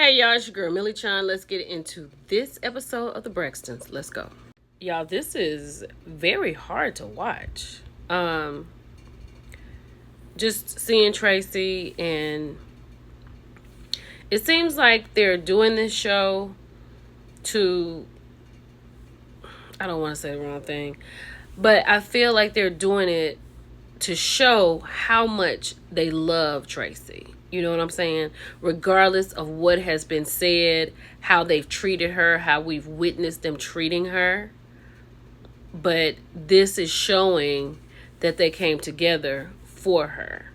Hey y'all, it's your girl Millie Chan. Let's get into this episode of the Braxtons. Let's go. Y'all, this is very hard to watch. Just seeing Tracy, and it seems like they're doing this show to, I don't want to say the wrong thing, but I feel like they're doing it to show how much they love Tracy. You know what I'm saying? Regardless of what has been said, how they've treated her, how we've witnessed them treating her. But this is showing that they came together for her.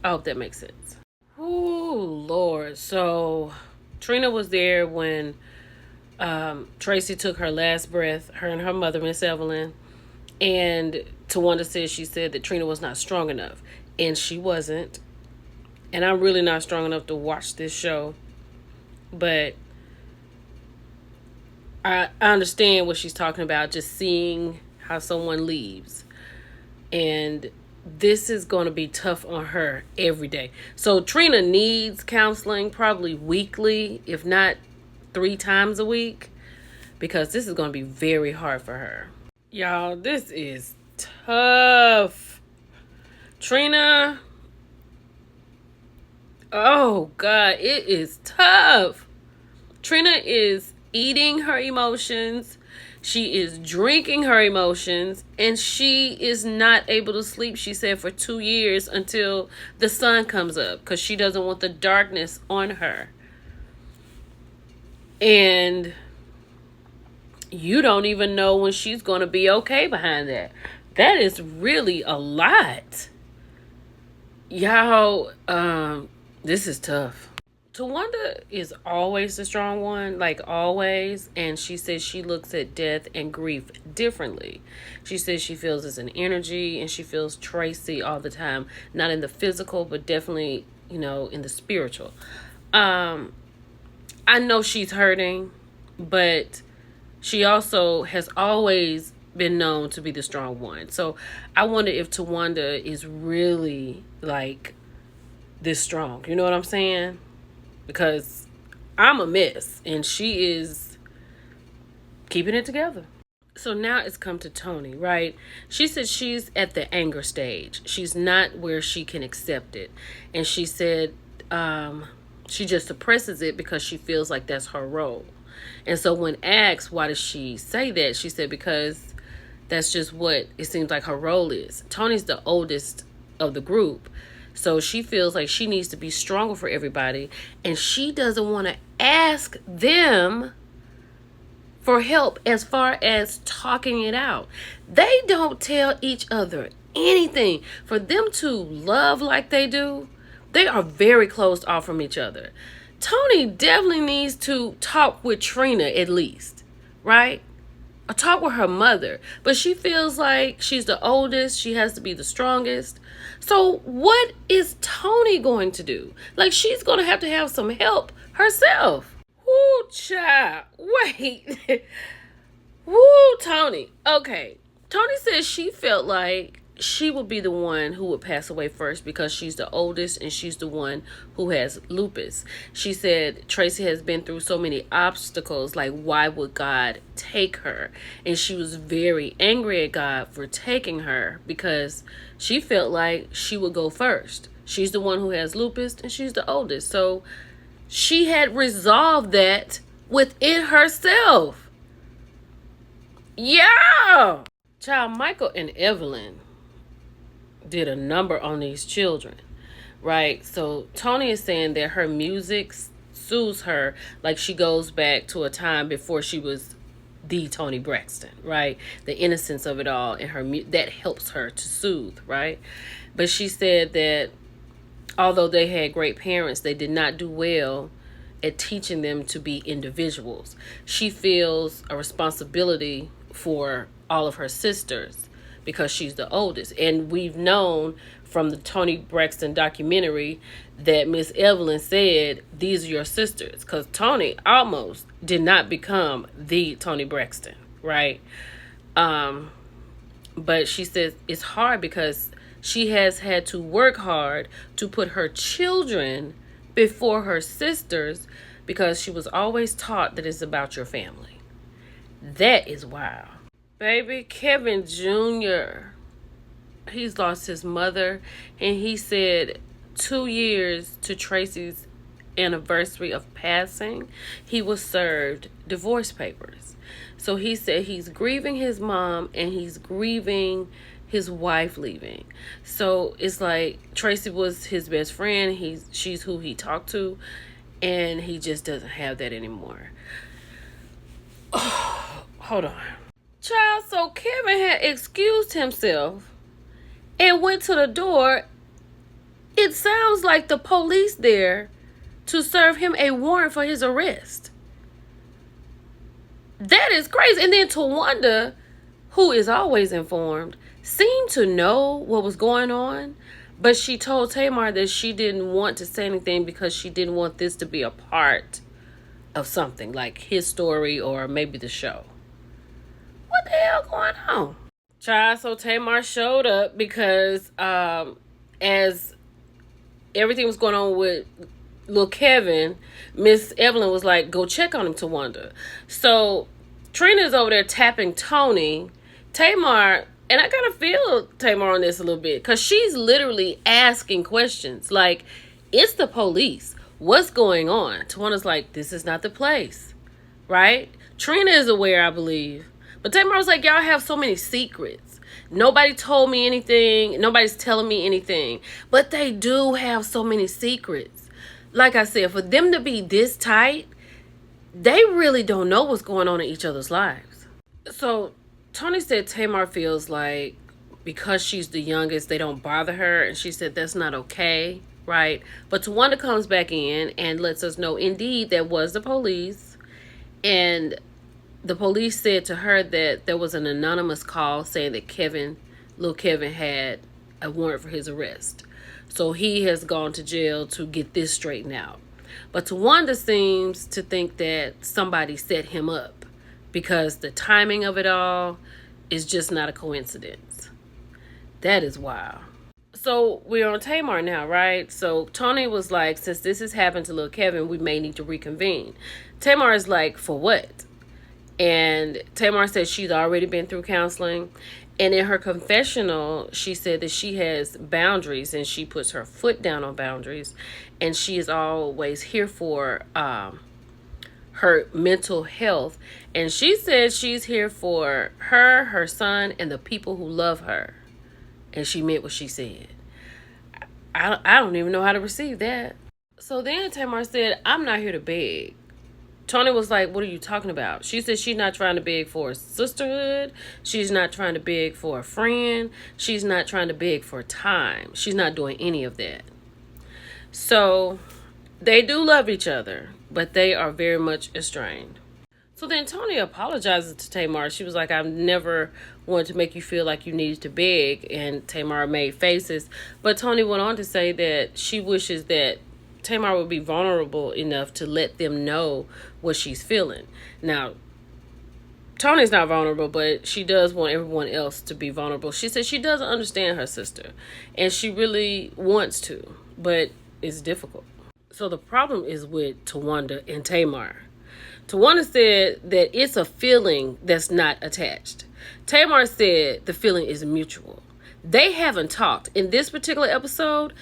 I hope that makes sense. Oh, Lord. So Trina was there when Tracy took her last breath, her and her mother, Miss Evelyn. And Tawanda said, she said that Trina was not strong enough. And she wasn't. And I'm really not strong enough to watch this show. But I understand what she's talking about, just seeing how someone leaves. And this is going to be tough on her every day. So Trina needs counseling probably weekly, if not 3 times a week, because this is going to be very hard for her. Y'all, this is tough. Trina, oh God, it is tough. Trina is eating her emotions. She is drinking her emotions, and she is not able to sleep, she said, for 2 years until the sun comes up, because she doesn't want the darkness on her. And you don't even know when she's going to be okay behind that. That is really a lot. Y'all, this is tough. Tawanda is always the strong one, like always. And she says she looks at death and grief differently. She says she feels it's an energy, and she feels Tracy all the time. Not in the physical, but definitely, in the spiritual. I know she's hurting, but she also has always been known to be the strong one. So I wonder if Tawanda is really like this strong. You know what I'm saying? Because I'm a mess, and she is keeping it together. So now it's come to Toni, right? She said she's at the anger stage. She's not where she can accept it. And she said she just suppresses it because she feels like that's her role. And so when asked, why does she say that? She said, because that's just what it seems like her role is. Toni's the oldest of the group. So she feels like she needs to be stronger for everybody. And she doesn't want to ask them for help as far as talking it out. They don't tell each other anything. For them to love like they do, they are very closed off from each other. Toni definitely needs to talk with Trina at least, right? Or talk with her mother. But she feels like she's the oldest. She has to be the strongest. So what is Toni going to do? Like, she's going to have some help herself. Woo, child. Wait. Woo, Toni. Okay. Toni says she felt like she would be the one who would pass away first because she's the oldest and she's the one who has lupus. She said Tracy has been through so many obstacles, like why would God take her? And she was very angry at God for taking her because she felt like she would go first. She's the one who has lupus and she's the oldest. So she had resolved that within herself. Yeah. Child, Michael and Evelyn did a number on these children, right? So Toni is saying that her music soothes her, like she goes back to a time before she was the Toni Braxton, right? The innocence of it all, and her that helps her to soothe, right? But she said that although they had great parents, they did not do well at teaching them to be individuals. She feels a responsibility for all of her sisters because she's the oldest. And we've known from the Toni Braxton documentary that Miss Evelyn said, these are your sisters. Because Toni almost did not become the Toni Braxton, right? But she says it's hard because she has had to work hard to put her children before her sisters because she was always taught that it's about your family. That is wild. Baby, Kevin Jr., he's lost his mother, and he said 2 years to Tracy's anniversary of passing, he was served divorce papers. So he said he's grieving his mom and he's grieving his wife leaving. So it's like Tracy was his best friend. She's who he talked to, and he just doesn't have that anymore. Oh, hold on. Child, so Kevin had excused himself and went to the door. It sounds like the police there to serve him a warrant for his arrest. That is crazy. And then Tawanda, who is always informed, seemed to know what was going on, but she told Tamar that she didn't want to say anything because she didn't want this to be a part of something like his story or maybe the show. What the hell going on? Child, so Tamar showed up because as everything was going on with little Kevin, Miss Evelyn was like, go check on him, Tawanda. So Trina's over there tapping Tony. Tamar, and I kind of feel Tamar on this a little bit, because she's literally asking questions like, it's the police. What's going on? Tawanda's like, this is not the place, right? Trina is aware, I believe. But Tamar was like, y'all have so many secrets. Nobody told me anything. Nobody's telling me anything. But they do have so many secrets. Like I said, for them to be this tight, they really don't know what's going on in each other's lives. So Tony said Tamar feels like because she's the youngest, they don't bother her. And she said that's not okay, right? But Tawanda comes back in and lets us know, indeed, that was the police. And the police said to her that there was an anonymous call saying that little Kevin had a warrant for his arrest. So he has gone to jail to get this straightened out. But Tawanda seems to think that somebody set him up because the timing of it all is just not a coincidence. That is wild. So we're on Tamar now, right? So Tony was like, since this has happened to little Kevin, we may need to reconvene. Tamar is like, for what? And Tamar said she's already been through counseling. And in her confessional, she said that she has boundaries and she puts her foot down on boundaries. And she is always here for her mental health. And she said she's here for her son, and the people who love her. And she meant what she said. I don't even know how to receive that. So then Tamar said, I'm not here to beg. Tony was like, what are you talking about? She said she's not trying to beg for a sisterhood. She's not trying to beg for a friend. She's not trying to beg for time. She's not doing any of that. So they do love each other, but they are very much estranged. So then Tony apologizes to Tamar. She was like, I've never wanted to make you feel like you needed to beg. And Tamar made faces. But Tony went on to say that she wishes that Tamar would be vulnerable enough to let them know what she's feeling. Now, Tony's not vulnerable, but she does want everyone else to be vulnerable. She said she doesn't understand her sister, and she really wants to, but it's difficult. So the problem is with Tawanda and Tamar. Tawanda said that it's a feeling that's not attached. Tamar said the feeling is mutual. They haven't talked. In this particular episode,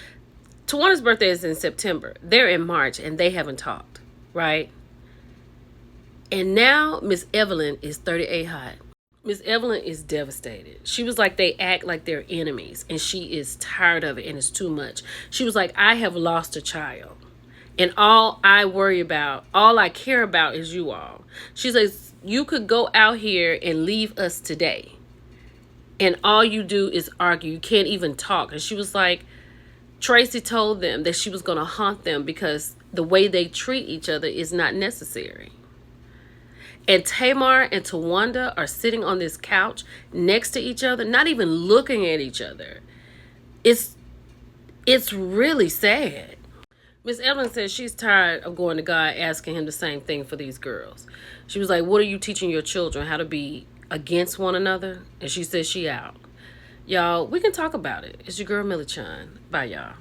Tawanda's birthday is in September. They're in March and they haven't talked, right? And now Miss Evelyn is 38 hot. Miss Evelyn is devastated. She was like, they act like they're enemies, and she is tired of it and it's too much. She was like, I have lost a child, and all I worry about, all I care about is you all. She says, you could go out here and leave us today, and all you do is argue. You can't even talk. And she was like, Tracy told them that she was going to haunt them because the way they treat each other is not necessary. And Tamar and Tawanda are sitting on this couch next to each other, not even looking at each other. It's really sad. Miss Evelyn says she's tired of going to God asking him the same thing for these girls. She was like, what are you teaching your children? How to be against one another? And she says she out. Y'all, we can talk about it. It's your girl, Millie Chun. Bye, y'all.